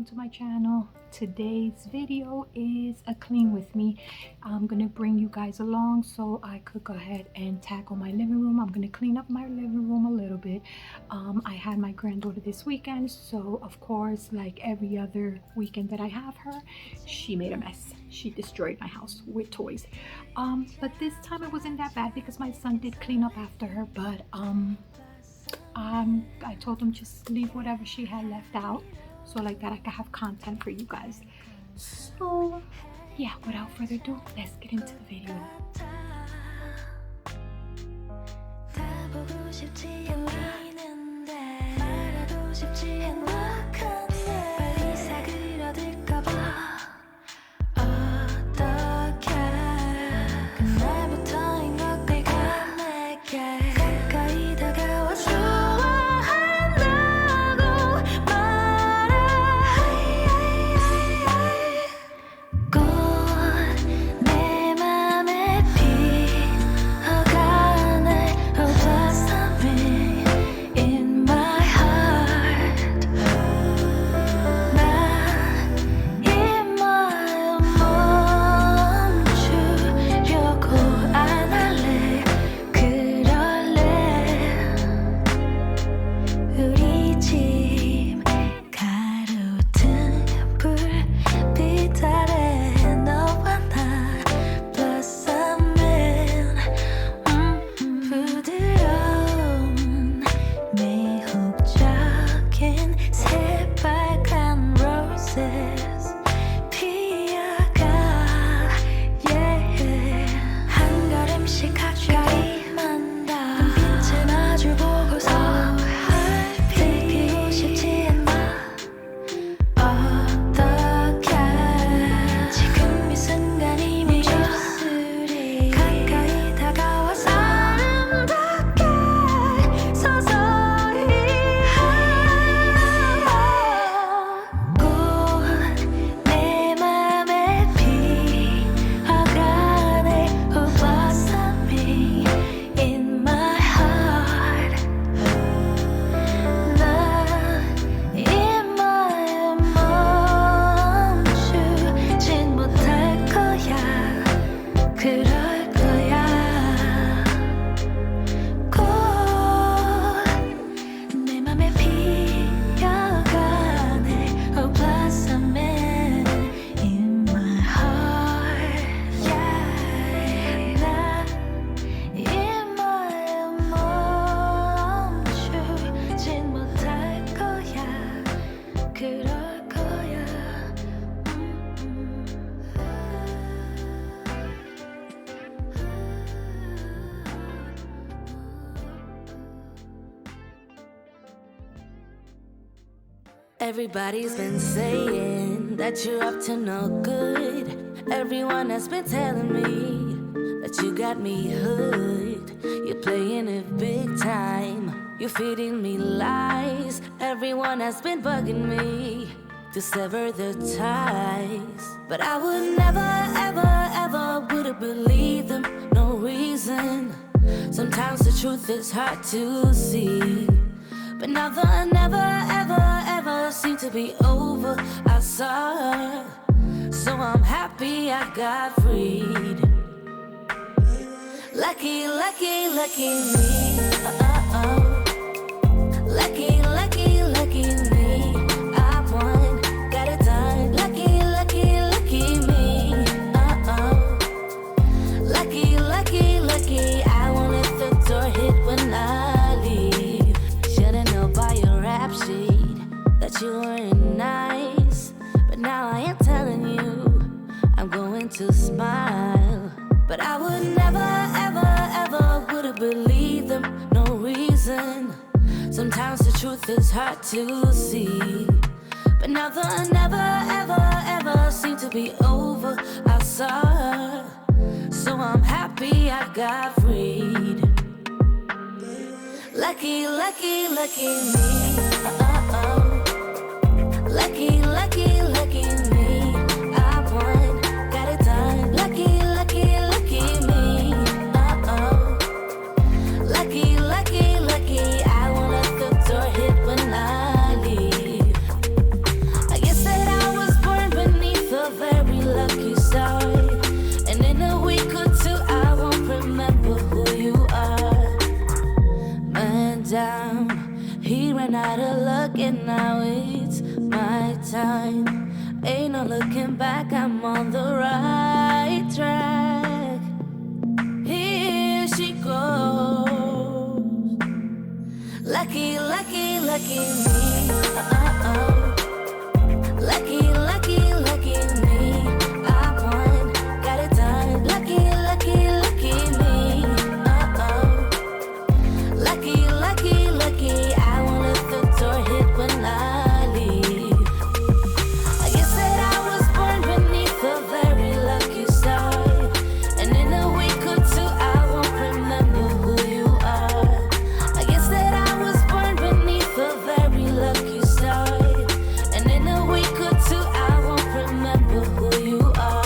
welcome to my channel. Today's video is a clean with me. I'm gonna bring you guys along so I could go ahead and tackle my living room. I'm gonna clean up my living room a little bit. I had my granddaughter this weekend, so of course, like every other weekend that I have her, she made a mess. She destroyed my house with toys. But this time it wasn't that bad because my son did clean up after her, but I told him just leave whatever she had left out, so like that I could have content for you guys. So yeah, without further ado, let's get into the video. Everybody's been saying that you're up to no good. Everyone has been telling me that you got me hooked. You're playing it big time. You're feeding me lies. Everyone has been bugging me to sever the ties, but I would never, ever, ever would have believed them. No reason. Sometimes the truth is hard to see, but now the never, ever, ever seemed to be over. I saw her, so I'm happy I got freed. Lucky, lucky, lucky me. Lucky, lucky, lucky me. I won, got it done. Lucky, lucky, lucky me. Lucky, lucky, lucky. I won't let the door hit when I leave. Should've known by your rap sheet that you weren't nice, but now I am telling you I'm going to smile. But I would never, ever, ever would have believed them. No reason. Sometimes the truth is hard to see, but now the never, ever, ever seemed to be over. I saw her, so I'm happy I got freed. Lucky, lucky, lucky me. Lucky, lucky, lucky me. I won, got it done. Lucky, lucky, lucky me. Lucky, lucky, lucky. I won't let the door hit when I leave. I guess that again, now it's my time. Ain't no looking back, I'm on the right track. Here she goes. Lucky, lucky, lucky me. Lucky, lucky, lucky me. I won, got it done. Lucky, lucky, lucky me. Lucky, lucky, lucky. I won't let the door hit when I leave. I guess that I was born beneath a very lucky star. And in a week or two, I won't remember who you are. I guess that I was born beneath a very lucky star. And in a week or two, I won't remember who you are.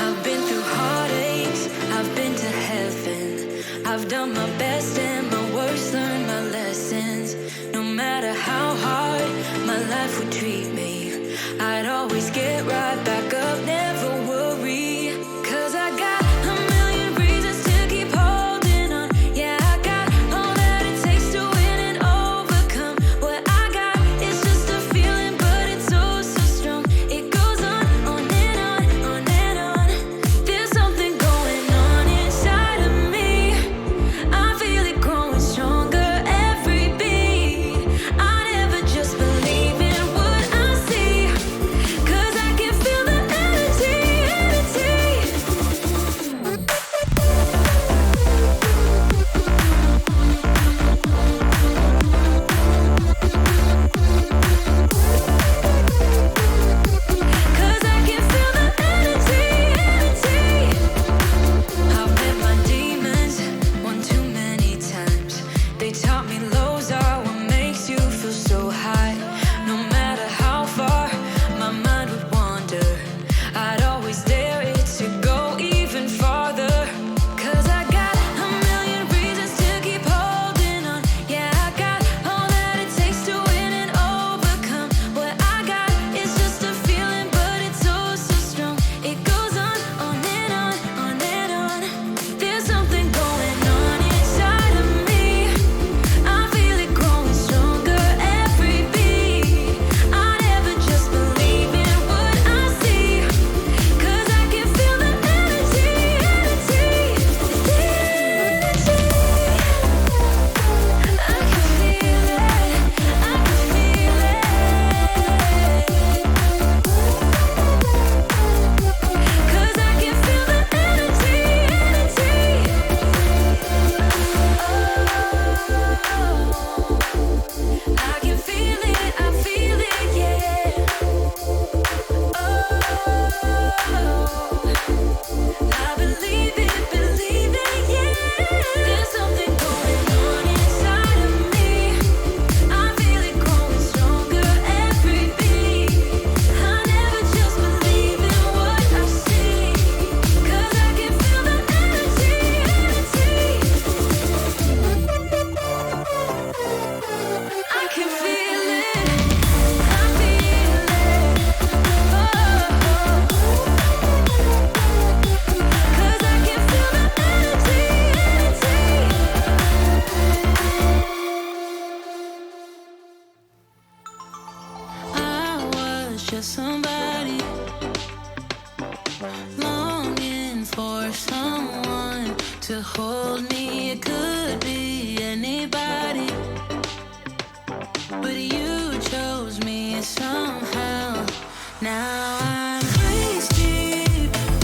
I've been through heartaches, I've been to heaven. I've done my best and my worst, learned my lessons. No matter how hard my life would treat me, I'd always get right back up, never worry. 'Cause I got a million reasons to keep holding on. Yeah, I got all that it takes to win and overcome. What I got is just a feeling, but it's oh so strong. It goes on and on, on and on. There's something going on inside of me. I feel it growing stronger every beat. I never just believe in what I see. 'Cause I can feel the energy, energy. 'Cause I can feel the energy, energy. I've met my demons one too many times. They taught me lows are what makes you feel so high. No matter how far my mind would wander, I'd always dare it to go even farther. 'Cause I got a million reasons to keep holding on. Yeah, I got all that it takes to win and overcome. What I got is just a feeling, but it's oh so strong. It goes on and on, on and on. There's something going on inside of me. I feel it growing stronger every beat. I never just believe in what I see. 'Cause I can feel the energy, energy, the energy. I can feel it, I can feel it. 'Cause I can feel the energy, energy. Oh, I can feel it, I feel it, yeah. Oh, I believe it, yeah. There's something going on inside of me. I feel it growing stronger every beat. I never just believe in what I see. 'Cause I can feel the energy, energy. I can feel it, I feel it. Oh, 'cause I can feel the energy, energy. I was just somebody longing for someone to hold me. It could be anybody, but you chose me somehow. Now I'm crazy,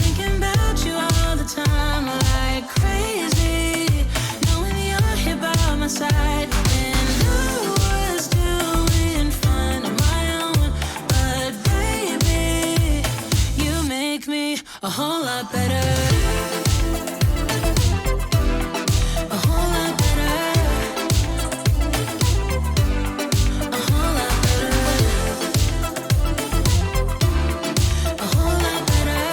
thinking about you all the time, like crazy, knowing you're here by my side. And I was doing fine on my own, but baby, you make me a whole lot better. A whole lot better. A whole lot better. A whole lot better.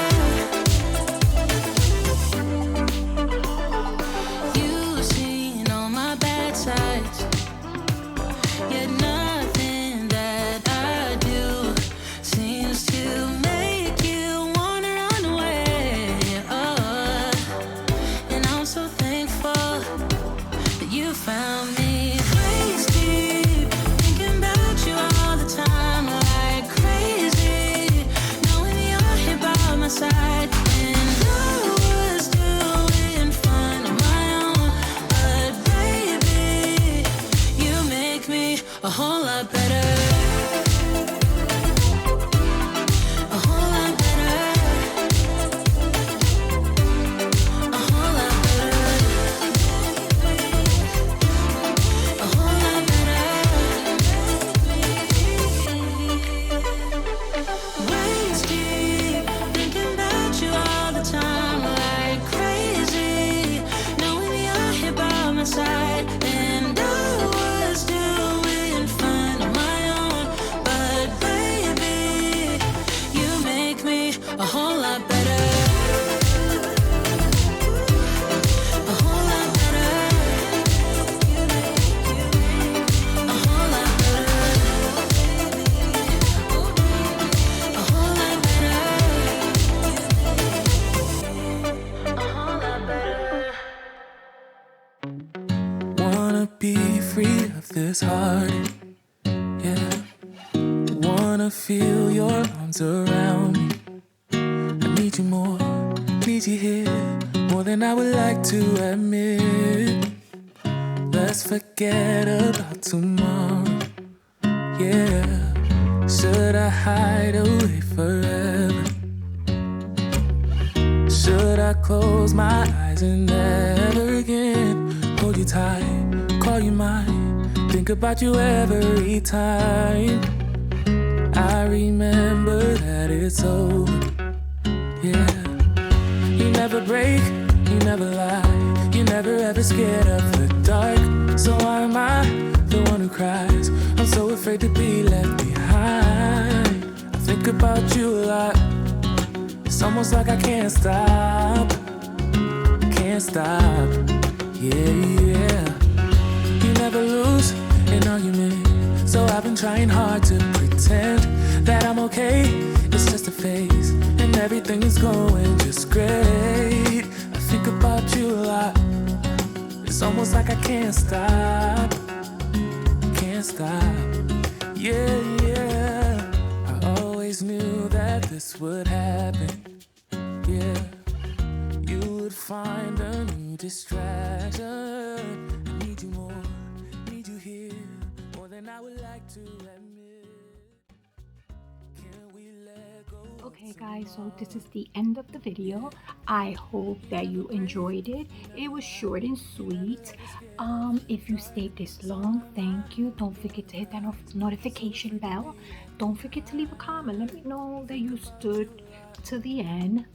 You see this hard, yeah. Wanna feel your arms around me. I need you more, need you here, more than I would like to admit. Let's forget about tomorrow, yeah. Should I hide away forever? Should I close my eyes and never again hold you tight, call you mine, think about you every time? I remember that it's over, yeah. You never break, you never lie, you never ever scared of the dark. So why am I the one who cries? I'm so afraid to be left behind. I think about you a lot. It's almost like I can't stop, yeah, yeah. You never lose an argument, so I've been trying hard to pretend that I'm okay. It's just a phase, and everything is going just great. I think about you a lot. It's almost like I can't stop, yeah, yeah. I always knew that this would happen, yeah. You would find a new distraction. I need you more, need you here, more than I would like to admit. Can we let go? Okay guys, so this is the end of the video. I hope that you enjoyed it. It was short and sweet. If you stayed this long, thank you. Don't forget to hit that notification bell. Don't forget to leave a comment. Let me know that you stood to the end.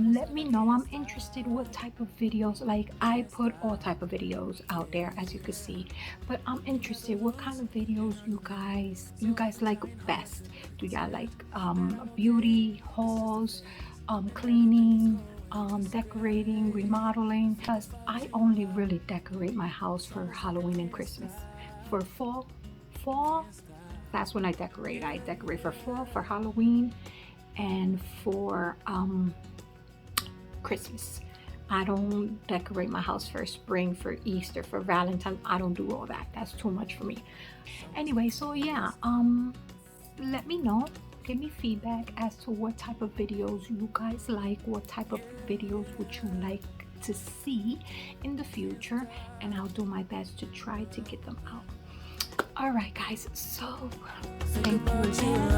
Let me know. I'm interested what type of videos. Like, I put all type of videos out there, as you can see, but I'm interested what kind of videos you guys like best. Do y'all like beauty hauls, cleaning, decorating, remodeling? Because I only really decorate my house for Halloween and Christmas. For fall, that's when I decorate. I decorate for fall, for Halloween, and for Christmas. I don't decorate my house for spring, for Easter, for Valentine's. I don't do all that. That's too much for me. Anyway, so yeah, let me know. Give me feedback as to what type of videos you guys like. What type of videos would you like to see in the future, and I'll do my best to try to get them out. All right guys, so thank you again.